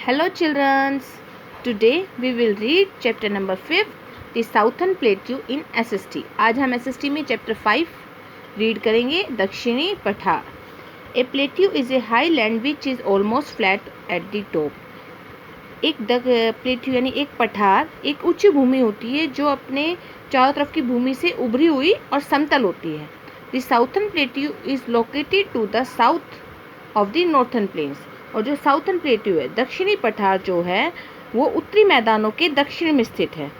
Hello children, today we will read chapter number 5, the Southern Plateau in SST. आज हम SST में chapter 5 read करेंगे दक्षिणी पठार. A plateau is a highland which is almost flat at the top. एक plateau यानी एक पठार एक उच्च भूमि होती है जो अपने चारों तरफ की भूमि से उभरी हुई और समतल होती है. The Southern Plateau is located to the south of the Northern Plains. और जो साउथर्न प्लेट्यू है दक्षिणी पठार जो है वो उत्तरी मैदानों के दक्षिण में स्थित है.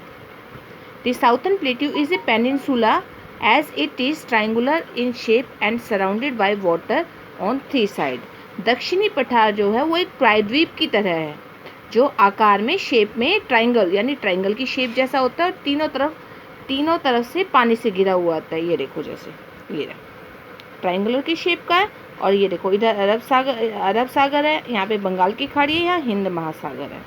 The southern plateau is a peninsula as it is triangular in shape and surrounded by water on 3 side. दक्षिणी पठार जो है वो एक प्रायद्वीप की तरह है जो आकार में शेप में ट्राइंगल यानी ट्राइंगल की शेप जैसा होता है और तीनों तरफ से पानी से घिरा हुआ आता है. ये देखो जैसे ये ट्राइंगुलर की शेप का है और ये देखो इधर अरब सागर है, यहाँ पे बंगाल की खाड़ी है, यहाँ हिंद महासागर है.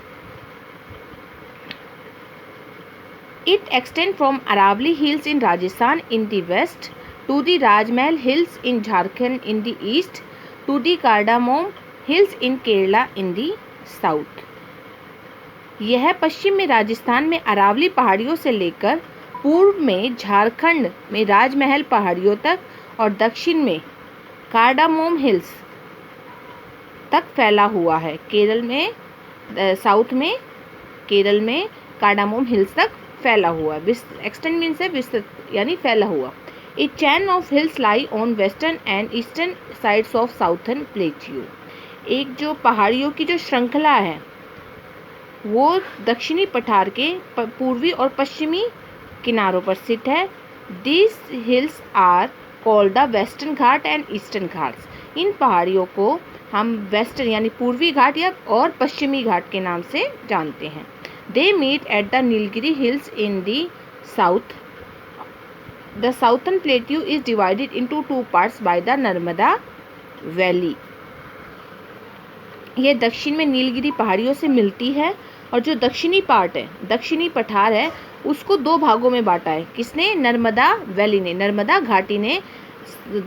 It extend from Aravalli hills in Rajasthan in the west to the Rajmahal hills in Jharkhand in the east to the cardamom hills in Kerala in the south. यह पश्चिम में राजस्थान में अरावली पहाड़ियों से लेकर पूर्व में झारखंड में राजमहल पहाड़ियों तक और दक्षिण में कार्डामोम हिल्स तक फैला हुआ है. केरल में साउथ में केरल में कार्डामोम हिल्स तक फैला हुआ है. एक्सटेंड मीन्स है विस्तृत यानी फैला हुआ. A chain of hills lie on western and eastern sides of southern plateau. एक जो पहाड़ियों की जो श्रृंखला है वो दक्षिणी पठार के पूर्वी और पश्चिमी किनारों पर स्थित है. This hills are called the western Ghat and eastern Ghats. इन पहाड़ियों को हम वेस्टर्न यानी पूर्वी घाट या और पश्चिमी घाट के नाम से जानते हैं. They meet at the Nilgiri hills in the south. The southern plateau is divided into 2 parts by the Narmada valley. यह दक्षिण में नीलगिरी पहाड़ियों से मिलती है और जो दक्षिणी पार्ट है दक्षिणी पठार है उसको 2 भागों में बांटा है. किसने? नर्मदा वैली ने, नर्मदा घाटी ने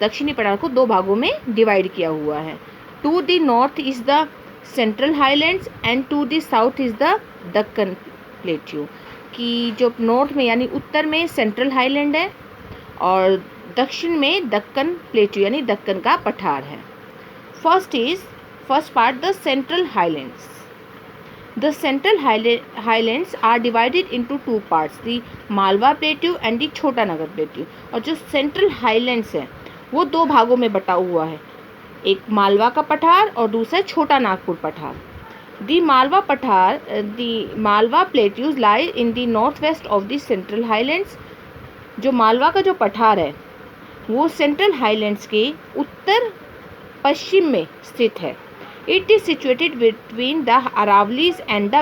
दक्षिणी पठार को 2 भागों में डिवाइड किया हुआ है. To the north is the central highlands and to the south is the Deccan plateau. कि जो नॉर्थ में यानी उत्तर में सेंट्रल हाईलैंड है और दक्षिण में दक्कन प्लेट्यू यानी दक्कन का पठार है. First part the central highlands. The central highlands are divided into 2 parts, the Malwa Plateau and the छोटा नगर प्लेट्यू. और जो सेंट्रल हाईलैंड्स है वो 2 भागों में बटा हुआ है, एक मालवा का पठार और दूसरा छोटा नागपुर पठार. The Malwa plateaus lie in the north west of the central highlands. जो मालवा का जो पठार है वो सेंट्रल हाईलैंड्स के उत्तर पश्चिम में स्थित है. It is situated between the Aravallis and the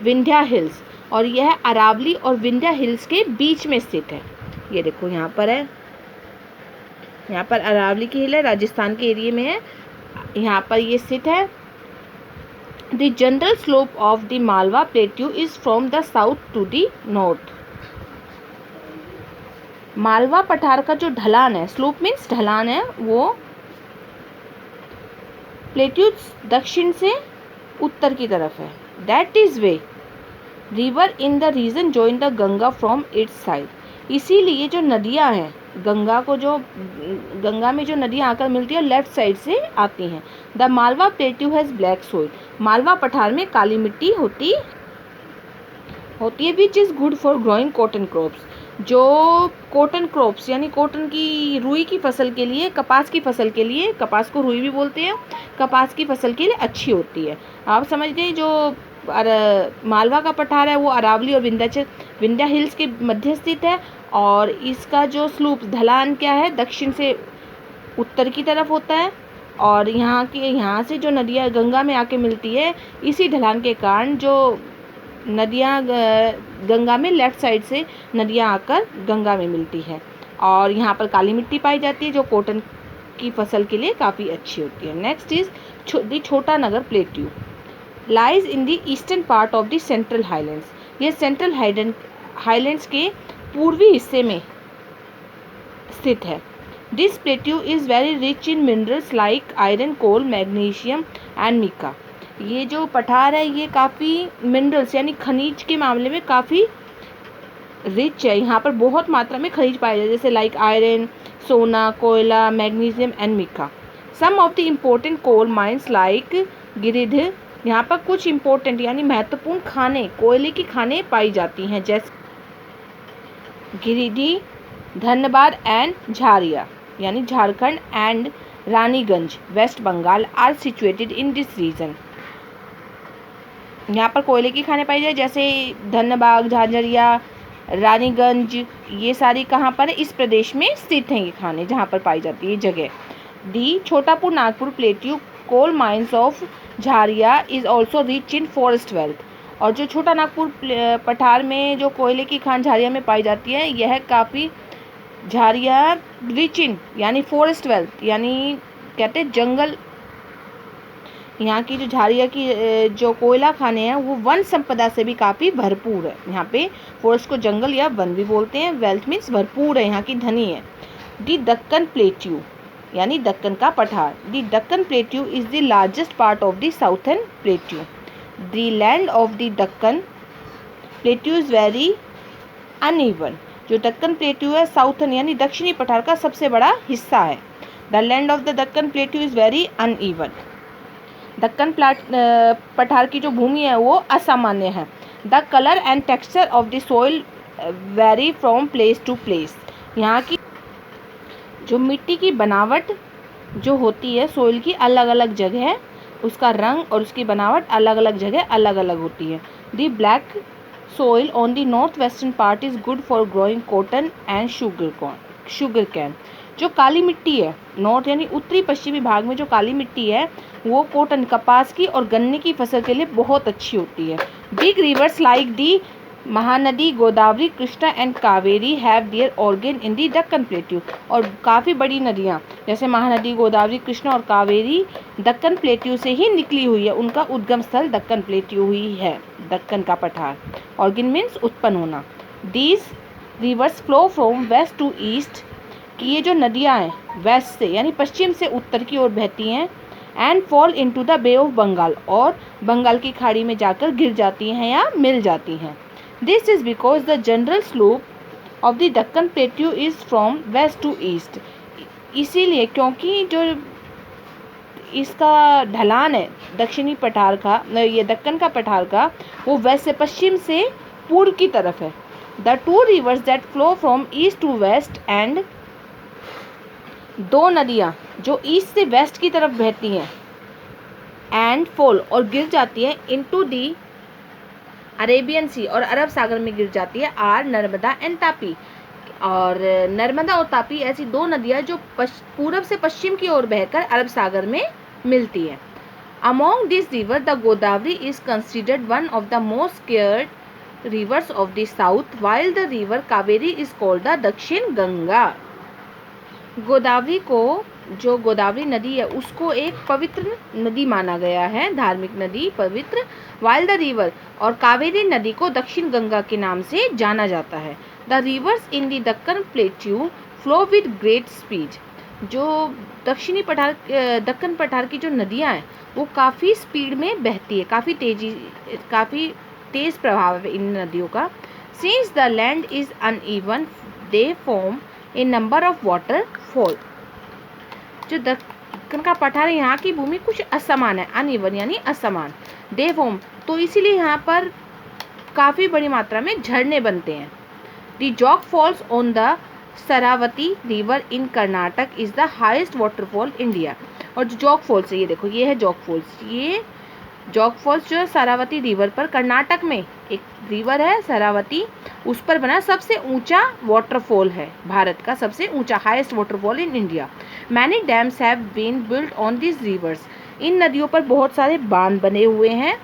Vindhya hills. और यह अरावली और विंध्या हिल्स के बीच में स्थित है. ये देखो यहाँ पर है, यहाँ पर अरावली की हिल है, राजस्थान के एरिया में है, यहाँ पर ये स्थित है. The general slope of the Malwa Plateau is from the south to the north. Malwa पठार का जो ढलान है, स्लोप मीन्स ढलान है, वो प्लेट्यू दक्षिण से उत्तर की तरफ है. That is way river in the region join the Ganga from its side. इसीलिए जो नदियां हैं गंगा में जो नदियां आकर मिलती है लेफ्ट साइड से आती हैं. The Malwa plateau has black soil. Malwa पठार में काली मिट्टी होती है which is good for growing cotton crops. जो कॉटन क्रॉप्स यानी कॉटन की रुई की फसल के लिए, कपास की फसल के लिए, कपास को रुई भी बोलते हैं, कपास की फसल के लिए अच्छी होती है. आप समझ गए. जो मालवा का पठार है वो अरावली और विंध्या हिल्स के मध्य स्थित है और इसका जो स्लूप ढलान क्या है दक्षिण से उत्तर की तरफ होता है. और यहाँ से जो नदियाँ गंगा में आके मिलती है इसी ढलान के कारण जो नदियाँ गंगा में लेफ्ट साइड से नदियाँ आकर गंगा में मिलती है और यहाँ पर काली मिट्टी पाई जाती है जो कॉटन की फसल के लिए काफ़ी अच्छी होती है. Next is the Chota Nagar plateau lies in the eastern part of the central highlands. यह सेंट्रल हाईलैंड्स के पूर्वी हिस्से में स्थित है. This plateau is very rich in minerals like iron, coal, magnesium and mica. ये जो पठार है ये काफ़ी मिनरल्स यानी खनिज के मामले में काफ़ी रिच है। यहाँ पर बहुत मात्रा में खनिज पाए जाते हैं, जैसे लाइक आयरन, सोना, कोयला, magnesium and mica. Some of the important coal mines like Giridih, यहाँ पर कुछ इम्पोर्टेंट यानी महत्वपूर्ण खाने, कोयले की खाने पाई जाती हैं, जैसे गिरिधि, धनबाद एंड झारिया यानी Jharkhand and Raniganj west Bengal are situated in this region. यहाँ पर कोयले की खाने पाई जाए, जैसे धनबाद, झाझरिया, रानीगंज, ये सारी कहाँ पर है, इस प्रदेश में स्थित हैं ये खाने जहाँ पर पाई जाती है जगह। The Chotapur Nagpur plateau coal mines of Jharia is also rich in forest wealth, और जो छोटा नागपुर पठार में जो कोयले की खान झारिया में पाई जाती है, यह काफ़ी झारिया रिच इन यानी फॉरेस्ट वेल्थ यानी कहते हैं जंगल, यहाँ की जो झारिया की जो कोयला खाने हैं वो वन संपदा से भी काफ़ी भरपूर है। यहाँ पे फॉरेस्ट को जंगल या वन भी बोलते हैं, वेल्थ मीन्स भरपूर है, यहाँ की धनी है। दी दक्कन प्लेट्यू यानी दक्कन का पठार। The Deccan plateau is the largest part of the southern plateau. The land of the Deccan plateau is very uneven, जो दक्कन प्लेट्यू है साउथर्न यानी दक्षिणी पठार का सबसे बड़ा हिस्सा है। The land of the Deccan plateau is very uneven, Deccan पठार की जो भूमि है वो असामान्य है। The colour and texture of the soil vary from place to place, यहाँ की जो मिट्टी की बनावट जो होती है सॉइल की अलग अलग जगह है, उसका रंग और उसकी बनावट अलग अलग जगह अलग अलग होती है। The black soil on the north western part is good for growing cotton and sugar cane, जो काली मिट्टी है नॉर्थ यानी उत्तरी पश्चिमी भाग में जो काली मिट्टी है वो कॉटन, कपास की और गन्ने की फसल के लिए बहुत अच्छी होती है। Big reverse like the Mahanadi, Godavari, Krishna and Kaveri have their organ in the Deccan plateau, और काफ़ी बड़ी नदियाँ जैसे महानदी, गोदावरी, कृष्णा और कावेरी दक्कन प्लेट्यू से ही निकली हुई है, उनका उद्गम स्थल दक्कन प्लेट्यू ही है। दक्कन का पठार, ऑर्गन मीन्स उत्पन्न होना। These rivers flow from west to east, कि ये जो नदियाँ हैं वेस्ट से यानी पश्चिम से उत्तर की ओर बहती हैं, and fall into the bay of Bengal, और बंगाल की खाड़ी में जाकर गिर जाती हैं या मिल जाती हैं। This is because the general slope of the Deccan plateau is from west to east, इसीलिए क्योंकि जो इसका ढलान है दक्षिणी पठार का, ये दक्कन का पठार का, वो वेस्ट से पश्चिम से पूर्व की तरफ है। The two rivers that flow from east to west and, दो नदियाँ जो ईस्ट से वेस्ट की तरफ बहती हैं एंड फॉल और गिर जाती हैं इनटू दी अरेबियन सी, और अरब सागर में गिर जाती है, आर नर्मदा एंड तापी, और नर्मदा और तापी ऐसी दो नदियाँ जो पूरब से पश्चिम की ओर बहकर अरब सागर में मिलती है। Among this river the Godavari is considered one of the most scared reverse of the south, while the river Kaveri is called the दक्षिण गंगा। गोदावरी को, जो गोदावरी नदी है उसको एक पवित्र नदी माना गया है, धार्मिक नदी पवित्र, वाइल द रिवर, और कावेरी नदी को दक्षिण गंगा के नाम से जाना जाता है। The reverse in the Deccan plateau flow with great speed, जो दक्षिणी पठार दक्कन पठार की जो नदियाँ हैं वो काफ़ी स्पीड में बहती है, काफ़ी तेज़ प्रभाव है इन नदियों का। Since the land is uneven they form A number of water fall, जो दक्कन का पठार है यहाँ की भूमि कुछ असमान है, अनइवन यानी असमान, दे फॉर्म, तो इसीलिए यहाँ पर काफ़ी बड़ी मात्रा में झरने बनते हैं। The jog falls on the Sharavati river in Karnataka is the highest waterfall India, और जो जॉग फॉल्स है ये देखो, ये है जॉग फॉल्स, ये जॉग फॉल्स जो शरावती रिवर पर, कर्नाटक में एक रिवर है शरावती, उस पर बना सबसे ऊंचा वाटरफॉल है, भारत का सबसे ऊंचा, highest waterfall in India. Many dams have been built on this rivers, इन नदियों पर बहुत सारे बांध बने हुए हैं।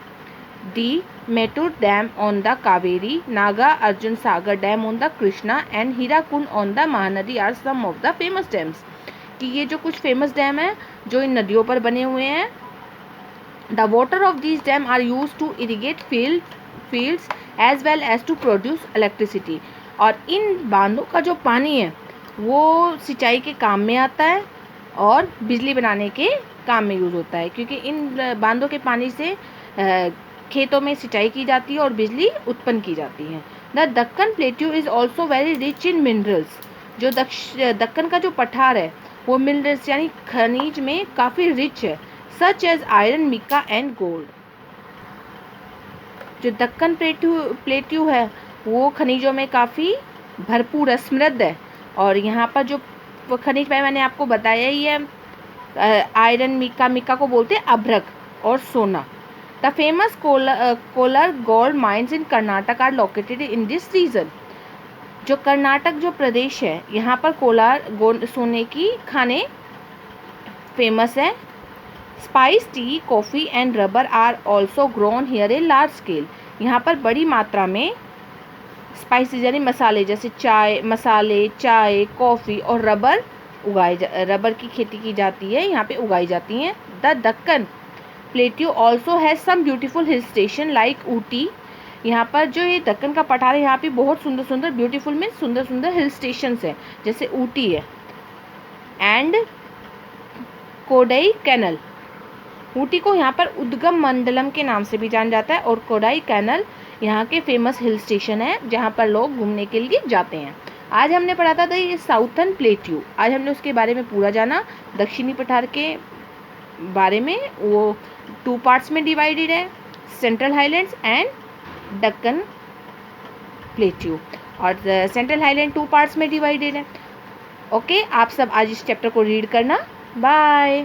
The Mettur dam on the Kaveri, Nagarjuna Sagar dam on the Krishna and Hirakud on the Mahanadi are some of the famous dams, कि ये जो कुछ फेमस डैम है जो इन नदियों पर बने हुए हैं। The water of this dam are use to irrigate fields as well as to produce electricity, और इन बांधों का जो पानी है वो सिंचाई के काम में आता है और बिजली बनाने के काम में यूज़ होता है, क्योंकि इन बांधों के पानी से खेतों में सिंचाई की जाती है और बिजली उत्पन्न की जाती है। The Deccan plateau is also very rich in minerals. जो दक्कन का जो पठार है वो मिनरल्स यानी खनिज में काफ़ी रिच है, such as iron, mica and gold. जो दक्कन प्लेट्यू है वो खनिजों में काफ़ी भरपूर है, समृद्ध है। और यहाँ पर जो खनिज मैंने आपको बताया ही है, आयरन, मिका को बोलते हैं अभ्रक, और सोना। The famous Kolar gold mines in Karnataka are located in this region. जो कर्नाटक जो प्रदेश है यहाँ पर कोलार सोने की खाने फेमस है। Spice tea, coffee and rubber are also grown here in large scale. यहाँ पर बड़ी मात्रा में स्पाइसेस यानी मसाले, जैसे चाय, कॉफ़ी और रबर की खेती की जाती है, यहाँ पे उगाई जाती हैं। The Deccan plateau also has some beautiful hill station like Ooty. यहाँ पर जो ये दक्कन का पठार है यहाँ पे बहुत सुंदर सुंदर, ब्यूटीफुल में सुंदर सुंदर हिल स्टेशंस हैं, जैसे ऊटी है एंड कोडाई कैनल। ऊटी को यहाँ पर उद्गम मंडलम के नाम से भी जाना जाता है, और कोडाई कैनल यहाँ के फेमस हिल स्टेशन है जहाँ पर लोग घूमने के लिए जाते हैं। आज हमने पढ़ा था ये साउथर्न प्लेट्यू, आज हमने उसके बारे में पूरा जाना। दक्षिणी पठार के बारे में वो 2 पार्ट्स में डिवाइडेड है, central highlands and Deccan plateau, और सेंट्रल हाईलैंड 2 पार्ट्स में डिवाइडेड है। ओके, आप सब आज इस चैप्टर को रीड करना। बाय।